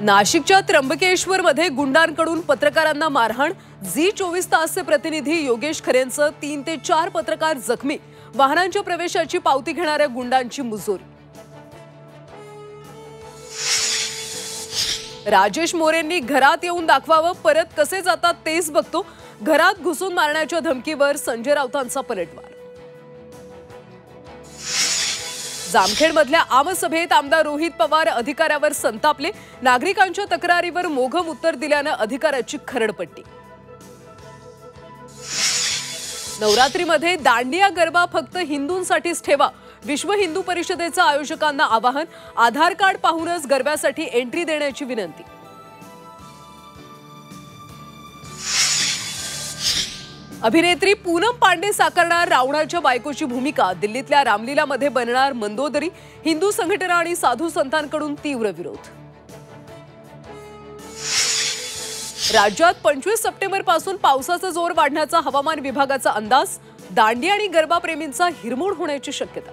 नाशिकच्या त्र्यंबकेश्वरमध्ये गुंडांकडून पत्रकारांना मारहाण। झी 24 तासचे प्रतिनिधी योगेश खरेंचं 3 ते 4 पत्रकार जखमी। वाहनांच्या प्रवेशाची पावती घेणाऱ्या गुंडांची मुजोरी। राजेश मोरेंनी घरात येऊन दाखवावं, परत कसे जातात तेच बघतो। घरात घुसून मारण्याच्या धमकीवर संजय राऊतांचा पलटवार। जामखेडमधल्या आमसभेत आमदार रोहित पवार अधिकाऱ्यावर संतापले। नागरिकांच्या तक्रारीवर मोघम उत्तर दिल्यानं अधिकाऱ्याची खरडपट्टी। नवरात्रीमध्ये दांडिया गरबा फक्त हिंदूंसाठीच ठेवा, विश्व हिंदू परिषदेचं आयोजकांना आवाहन। आधार कार्ड पाहूनच गरब्यासाठी एंट्री देण्याची विनंती। अभिनेत्री पूनम पांडे साकारणार रावणाच्या बायकोची भूमिका। दिल्लीतल्या रामलीलामध्ये बनणार मंदोदरी। हिंदू संघटना आणि साधू संतांकडून तीव्र विरोध। राज्यात 25 सप्टेंबरपासून पावसाचा जोर वाढण्याचा हवामान विभागाचा अंदाज। दांडिया आणि गरबा प्रेमींचा हिरमोड होण्याची शक्यता।